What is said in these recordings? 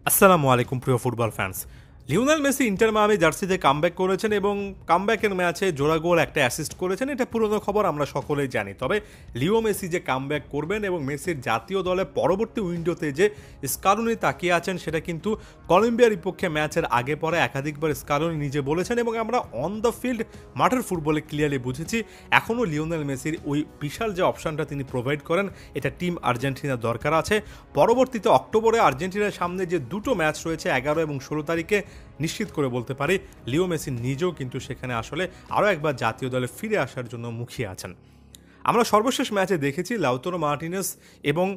আসসালামু আলাইকুম প্রিয় football fans. Lionel Messi inter Miami জার্সিতে কামব্যাক করেছেন এবং কামব্যাকের ম্যাচে জোড়া গোল একটা অ্যাসিস্ট করেছেন। এটা পুরনো খবর, আমরা সকলেই জানি। তবে লিও মেসি যে কামব্যাক করবেন এবং মেসির জাতীয় দলে পরবর্তী উইন্ডোতে যে স্কালোনি তাকিয়ে আছেন, সেটা কিন্তু কলম্বিয়ার বিপক্ষে ম্যাচের আগে পরে একাধিকবার স্কালোনি নিজে বলেছেন এবং আমরা অন দ্য ফিল্ড মাঠের ফুটবলে ক্লিয়ারলি বুঝেছি এখনও লিওনেল মেসির ওই বিশাল যে অপশানটা তিনি প্রোভাইড করেন, এটা টিম আর্জেন্টিনার দরকার আছে। পরবর্তীতে অক্টোবরে আর্জেন্টিনার সামনে যে দুটো ম্যাচ রয়েছে 11 এবং 16 তারিখে, নিশ্চিত করে বলতে পারি লিও মেসি নিজেও কিন্তু সেখানে আসলে আরও একবার জাতীয় দলে ফিরে আসার জন্য মুখিয়ে আছেন। আমরা সর্বশেষ ম্যাচে দেখেছি লাউতারো মার্টিনেজ এবং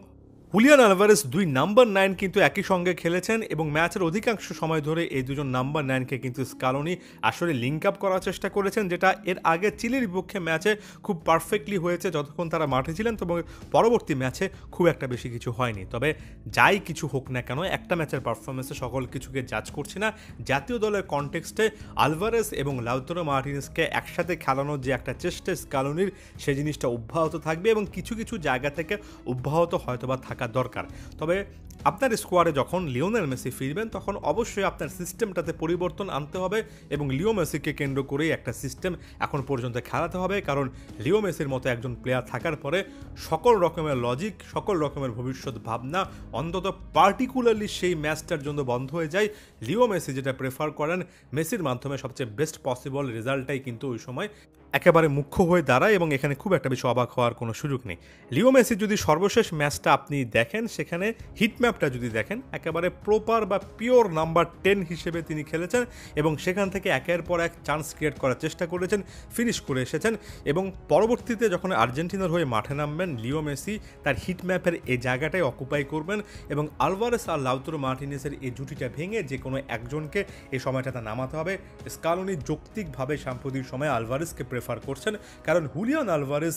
হুলিয়ান আলভারেস দুই নাম্বার 9 কিন্তু একই সঙ্গে খেলেছেন এবং ম্যাচের অধিকাংশ সময় ধরে এই দুজন নাম্বার 9কে কিন্তু স্কালোনি আসলে লিঙ্ক আপ করার চেষ্টা করেছেন, যেটা এর আগে চিলির বিপক্ষে ম্যাচে খুব পারফেক্টলি হয়েছে যতক্ষণ তারা মাঠে ছিলেন। তবে পরবর্তী ম্যাচে খুব একটা বেশি কিছু হয়নি। তবে যাই কিছু হোক না কেন, একটা ম্যাচের পারফরমেন্সে সকল কিছুকে জাজ করছি না। জাতীয় দলের কনটেক্সটে আলভারেস এবং লাউতারো মার্টিনেজকে একসাথে খেলানোর যে একটা চেষ্টা স্কালোনির, সেই জিনিসটা অব্যাহত থাকবে এবং কিছু কিছু জায়গা থেকে অব্যাহত হয়তোবা থাকা দরকার। তবে আপনার স্কোয়াডে যখন লিওনেল মেসি ফিরবেন, তখন অবশ্যই আপনার সিস্টেমটাতে পরিবর্তন আনতে হবে এবং লিও মেসিকে কেন্দ্র করেই একটা সিস্টেম এখন পর্যন্ত খেলাতে হবে। কারণ লিও মেসির মতো একজন প্লেয়ার থাকার পরে সকল রকমের লজিক, সকল রকমের ভবিষ্যৎ ভাবনা অন্তত পার্টিকুলারলি সেই ম্যাচটার জন্য বন্ধ হয়ে যায়। লিও মেসি যেটা প্রেফার করেন, মেসির মাধ্যমে সবচেয়ে বেস্ট পসিবল রেজাল্টটাই কিন্তু ওই সময় একেবারে মুখ্য হয়ে দাঁড়ায় এবং এখানে খুব একটা বেশি অবাক হওয়ার কোনো সুযোগ নেই। লিও মেসি যদি সর্বশেষ ম্যাচটা আপনি দেখেন, সেখানে হিটম্যাপটা যদি দেখেন, একেবারে প্রপার বা পিওর নাম্বার 10 হিসেবে তিনি খেলেছেন এবং সেখান থেকে একের পর এক চান্স ক্রিয়েট করার চেষ্টা করেছেন, ফিনিশ করে এসেছেন এবং পরবর্তীতে যখন আর্জেন্টিনার হয়ে মাঠে নামবেন, লিও মেসি তার হিটম্যাপের এই জায়গাটাই অকুপাই করবেন এবং আলভারেস আর লাউতারো মার্টিনেজের এই জুটিটা ভেঙে যে কোনো একজনকে এই সময়টাতে নামাতে হবে। স্কালোনি যৌক্তিকভাবে সাম্প্রতিক সময়ে আলভারেসকে প্রেফার করছেন, কারণ হুলিয়ান আলভারেস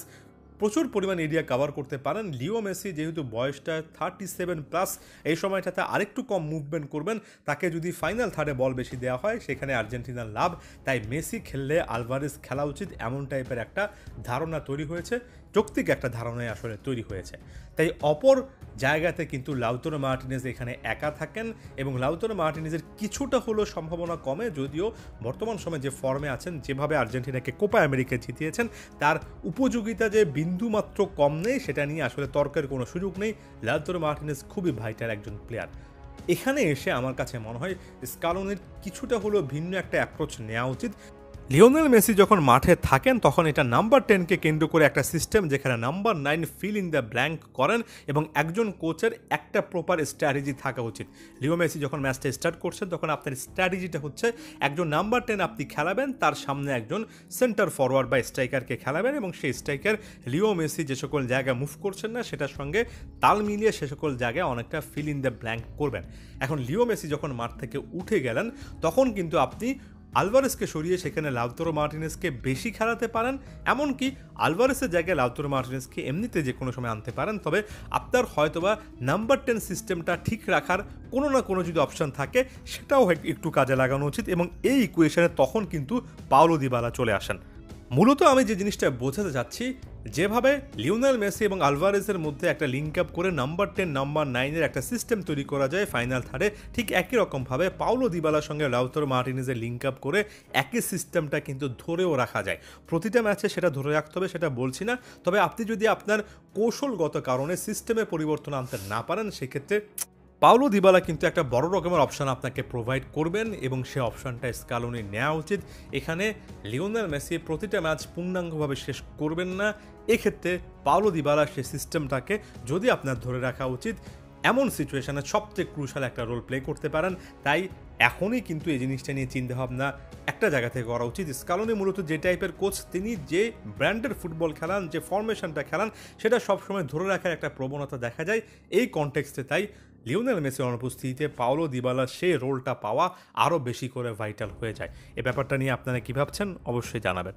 প্রচুর পরিমাণ এরিয়া কভার করতে পারেন। লিও মেসি যেহেতু বয়সটা 37+, এই সময়টাতে আরেকটু কম মুভমেন্ট করবেন। তাকে যদি ফাইনাল থার্ডে বল বেশি দেওয়া হয়, সেখানে আর্জেন্টিনার লাভ। তাই মেসি খেললে আলভারেস খেলা উচিত, এমন টাইপের একটা ধারণা তৈরি হয়েছে, যৌক্তিক একটা ধারণায় আসলে তৈরি হয়েছে। তাই অপর জায়গাতে কিন্তু লাউতারো মার্টিনেজ এখানে একা থাকেন এবং লাউতারো মার্টিনেজের কিছুটা হলেও সম্ভাবনা কমে, যদিও বর্তমান সময়ে যে ফর্মে আছেন, যেভাবে আর্জেন্টিনাকে কোপা আমেরিকা জিতিয়েছেন, তার উপযোগিতা যে বিন্দুমাত্র কম নেই, সেটা নিয়ে আসলে তর্কের কোনো সুযোগ নেই। লাউতারো মার্টিনেজ খুবই ভাইটাল একজন প্লেয়ার। এখানে এসে আমার কাছে মনে হয় স্কালোনির কিছুটা হলেও ভিন্ন একটা অ্যাপ্রোচ নেওয়া উচিত। লিওনেল মেসি যখন মাঠে থাকেন, তখন এটা নাম্বার 10কে কেন্দ্র করে একটা সিস্টেম, যেখানে number 9 fill in the blank করেন এবং একজন কোচের একটা প্রপার স্ট্র্যাটেজি থাকা উচিত। লিও মেসি যখন ম্যাচটা স্টার্ট করছেন, তখন আপনার স্ট্র্যাটেজিটা হচ্ছে একজন নাম্বার 10 আপনি খেলাবেন, তার সামনে একজন সেন্টার ফরওয়ার্ড বা স্ট্রাইকারকে খেলাবেন এবং সেই স্ট্রাইকার লিও মেসি যে সকল জায়গায় মুভ করছেন না, সেটার সঙ্গে তাল মিলিয়ে সে সকল জায়গায় অনেকটা ফিল ইন দ্য ব্ল্যাঙ্ক করবেন। এখন লিও মেসি যখন মাঠ থেকে উঠে গেলেন, তখন কিন্তু আপনি আলভারেসকে সরিয়ে সেখানে লাউতারো মার্টিনেজকে বেশি খেলাতে পারেন, এমনকি আলভারেসের জায়গায় লাউতারো মার্টিনেজকে এমনিতে যে কোনো সময় আনতে পারেন। তবে আপনার হয়তোবা নাম্বার 10 সিস্টেমটা ঠিক রাখার কোনো না কোনো যদি অপশান থাকে, সেটাও একটু কাজে লাগানো উচিত এবং এই ইকুয়েশনে তখন কিন্তু পাওলো দিবালা চলে আসেন। মূলত আমি যে জিনিসটা বোঝাতে চাচ্ছি, যেভাবে লিওনেল মেসি এবং আলভারেজের মধ্যে একটা লিঙ্ক আপ করে নাম্বার 10 নাম্বার 9-এর একটা সিস্টেম তৈরি করা যায় ফাইনাল থার্ডে, ঠিক একই রকমভাবে পাওলো দিবালার সঙ্গে লাউতারো মার্টিনেজের লিঙ্ক আপ করে একই সিস্টেমটা কিন্তু ধরেও রাখা যায়। প্রতিটা ম্যাচে সেটা ধরে রাখতে হবে সেটা বলছি না, তবে আপনি যদি আপনার কৌশলগত কারণে সিস্টেমে পরিবর্তন আনতে না পারেন, সেক্ষেত্রে পাওলো দিবালা কিন্তু একটা বড় রকমের অপশান আপনাকে প্রোভাইড করবেন এবং সে অপশানটা স্কালোনি নেওয়া উচিত। এখানে লিওনেল মেসি প্রতিটা ম্যাচ পূর্ণাঙ্গভাবে শেষ করবেন না, এক্ষেত্রে পাওলো দিবালা সে সিস্টেমটাকে যদি আপনার ধরে রাখা উচিত, এমন সিচুয়েশানে সবচেয়ে ক্রুশাল একটা রোল প্লে করতে পারেন। তাই এখনই কিন্তু এই জিনিসটা নিয়ে চিন্তাভাবনা একটা জায়গা থেকে করা উচিত। স্কালোনি মূলত যে টাইপের কোচ, তিনি যে ব্র্যান্ডের ফুটবল খেলান, যে ফরমেশনটা খেলান, সেটা সবসময় ধরে রাখার একটা প্রবণতা দেখা যায় এই কনটেক্সটে। তাই লিওনেল মেসির অনুপস্থিতিতে পাওলো দিবালার সেই রোলটা পাওয়া আরও বেশি করে ভাইটাল হয়ে যায়। এই ব্যাপারটা নিয়ে আপনারা কী ভাবছেন অবশ্যই জানাবেন।